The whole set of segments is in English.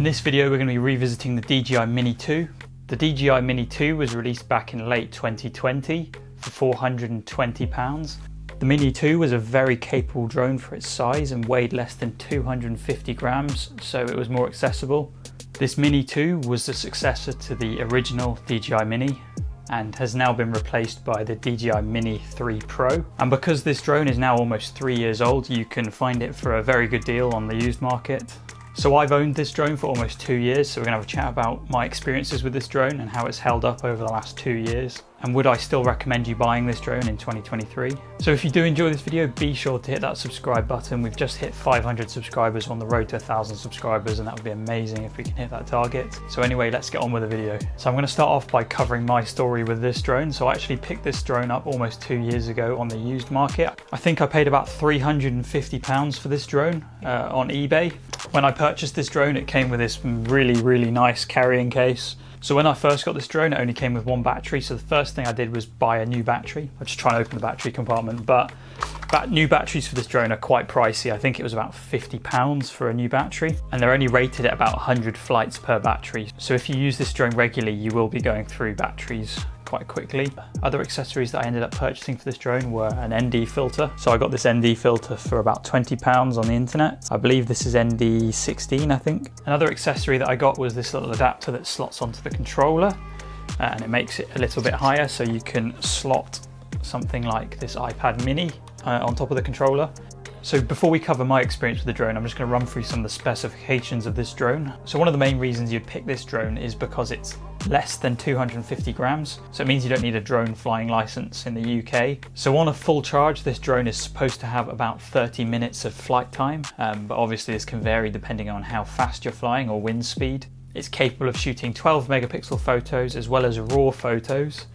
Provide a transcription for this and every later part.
this video we're going to be revisiting the DJI Mini 2. The DJI Mini 2 was released back in late 2020 for £420. The Mini 2 was a very capable drone for its size and weighed less than 250 grams, so it was more accessible. This Mini 2 was the successor to the original DJI Mini and has now been replaced by the DJI Mini 3 Pro. And because this drone is now almost 3 years old, you can find it for a very good deal on the used market. So I've owned this drone for almost 2 years, so we're gonna have a chat about my experiences with this drone and how it's held up over the last 2 years. And would I still recommend you buying this drone in 2023? So if you do enjoy this video, be sure to hit that subscribe button. We've just hit 500 subscribers on the road to 1,000 subscribers, and that would be amazing if we can hit that target. So anyway, let's get on with the video. So I'm gonna start off by covering my story with this drone. So I actually picked this drone up almost 2 years ago on the used market. I think I paid about £350 for this drone on eBay. When I purchased this drone, it came with this really nice carrying case. So when I first got this drone, it only came with one battery. So the first thing I did was buy a new battery. I just try and open the battery compartment, but new batteries for this drone are quite pricey. I think it was about £50 for a new battery, and they're only rated at about 100 flights per battery. So if you use this drone regularly, you will be going through batteries quite quickly. Other accessories that I ended up purchasing for this drone were an ND filter. So I got this ND filter for about £20 on the internet. I believe this is ND16, I think. Another accessory that I got was this little adapter that slots onto the controller, and it makes it a little bit higher, so you can slot something like this iPad mini on top of the controller. So before we cover my experience with the drone, I'm just going to run through some of the specifications of this drone. So one of the main reasons you'd pick this drone is because it's less than 250 grams. So it means you don't need a drone flying license in the UK. So on a full charge, this drone is supposed to have about 30 minutes of flight time, but obviously this can vary depending on how fast you're flying or wind speed. It's capable of shooting 12 megapixel photos as well as RAW photos,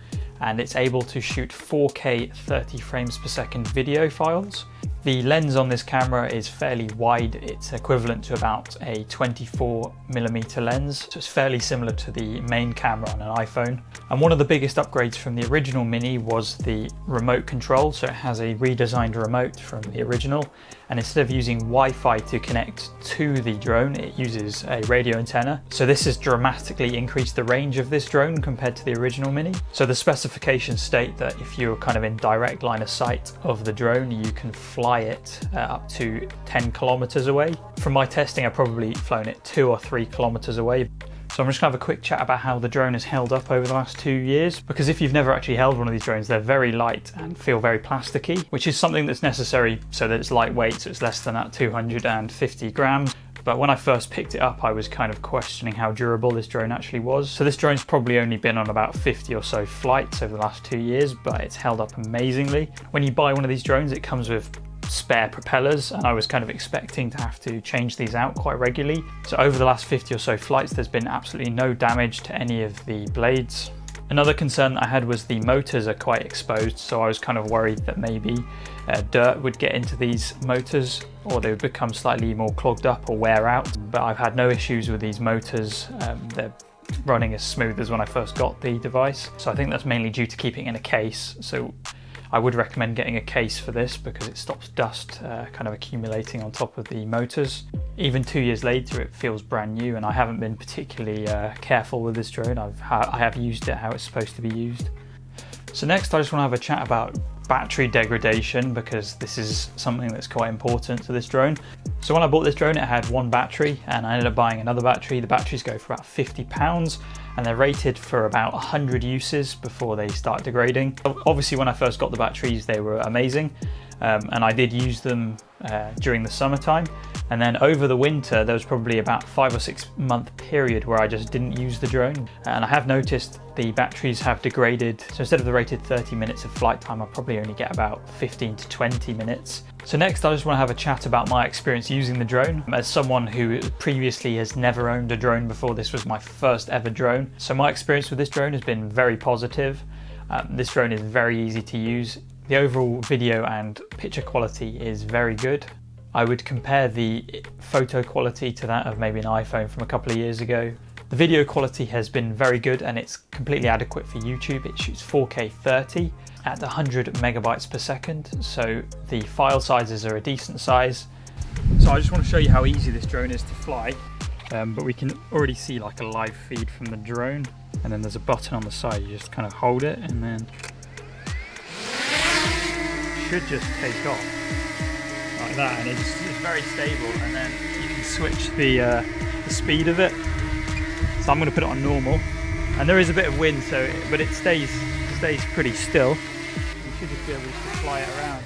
and it's able to shoot 4K 30 frames per second video files. The lens on this camera is fairly wide. It's equivalent to about a 24mm lens, so it's fairly similar to the main camera on an iPhone. And one of the biggest upgrades from the original Mini was the remote control. So it has a redesigned remote from the original, and instead of using Wi-Fi to connect to the drone, it uses a radio antenna. So this has dramatically increased the range of this drone compared to the original Mini. So the specifications state that if you're kind of in direct line of sight of the drone, you can fly it up to 10 kilometers away. From my testing, I've probably flown it 2 or 3 kilometers away. So I'm just gonna have a quick chat about how the drone has held up over the last 2 years, because if you've never actually held one of these drones, they're very light and feel very plasticky, which is something that's necessary so that it's lightweight, so it's less than that 250 grams. But when I first picked it up, I was kind of questioning how durable this drone actually was. So this drone's probably only been on about 50 or so flights over the last 2 years, but it's held up amazingly. When you buy one of these drones, it comes with spare propellers, and I was kind of expecting to have to change these out quite regularly. So over the last 50 or so flights, there's been absolutely no damage to any of the blades. Another concern that I had was the motors are quite exposed, so I was kind of worried that maybe dirt would get into these motors, or they would become slightly more clogged up or wear out. But I've had no issues with these motors. They're running as smooth as when I first got the device. So I think that's mainly due to keeping it in a case. So I would recommend getting a case for this because it stops dust kind of accumulating on top of the motors. Even 2 years later, it feels brand new, and I haven't been particularly careful with this drone. I have used it how it's supposed to be used. So next, I just want to have a chat about battery degradation, because this is something that's quite important to this drone. So when I bought this drone, it had one battery, and I ended up buying another battery. The batteries go for about £50, and they're rated for about 100 uses before they start degrading. Obviously, when I first got the batteries, they were amazing, and I did use them during the summertime. And then over the winter, there was probably about 5 or 6 month period where I just didn't use the drone. And I have noticed the batteries have degraded. So instead of the rated 30 minutes of flight time, I probably only get about 15 to 20 minutes. So next, I just want to have a chat about my experience using the drone. As someone who previously has never owned a drone before, this was my first ever drone. So my experience with this drone has been very positive. This drone is very easy to use. The overall video and picture quality is very good. I would compare the photo quality to that of maybe an iPhone from a couple of years ago. The video quality has been very good, and it's completely adequate for YouTube. It shoots 4K 30 at 100 megabytes per second, so the file sizes are a decent size. So I just want to show you how easy this drone is to fly. but we can already see like a live feed from the drone, and then there's a button on the side. You just kind of hold it and then it should just take off like that, and it's very stable, and then you can switch the speed of it. So I'm going to put it on normal, and there is a bit of wind, but it stays pretty still. You should just be able to fly it around.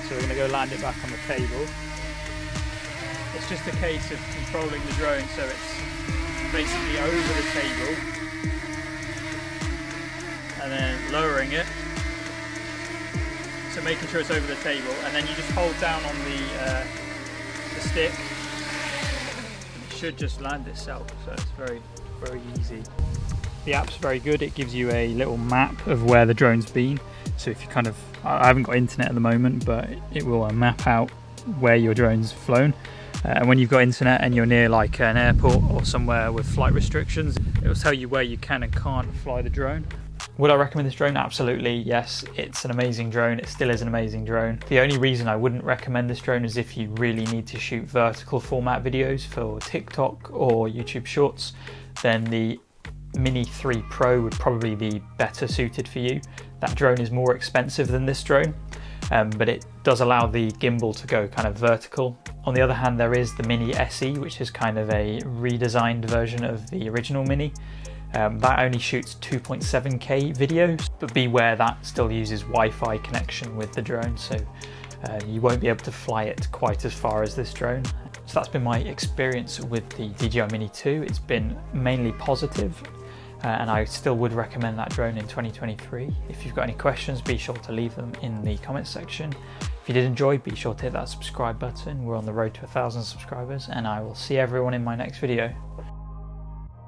So we're going to go land it back on the table. It's just a case of controlling the drone so it's basically over the table and then lowering it. So making sure it's over the table, and then you just hold down on the stick and it should just land itself. So it's very, very easy. The app's very good. It gives you a little map of where the drone's been. So if you I haven't got internet at the moment, but it will map out where your drone's flown. And when you've got internet and you're near like an airport or somewhere with flight restrictions, it will tell you where you can and can't fly the drone. Would I recommend this drone? Absolutely, yes. It's an amazing drone. It still is an amazing drone. The only reason I wouldn't recommend this drone is if you really need to shoot vertical format videos for TikTok or YouTube Shorts, then the Mini 3 Pro would probably be better suited for you. That drone is more expensive than this drone, but it does allow the gimbal to go kind of vertical. On the other hand, there is the Mini SE, which is kind of a redesigned version of the original Mini. That only shoots 2.7K videos, but beware that still uses Wi-Fi connection with the drone, so you won't be able to fly it quite as far as this drone. So that's been my experience with the DJI Mini 2. It's been mainly positive. And I still would recommend that drone in 2023. If you've got any questions, be sure to leave them in the comments section. If you did enjoy, be sure to hit that subscribe button. We're on the road to 1,000 subscribers, and I will see everyone in my next video.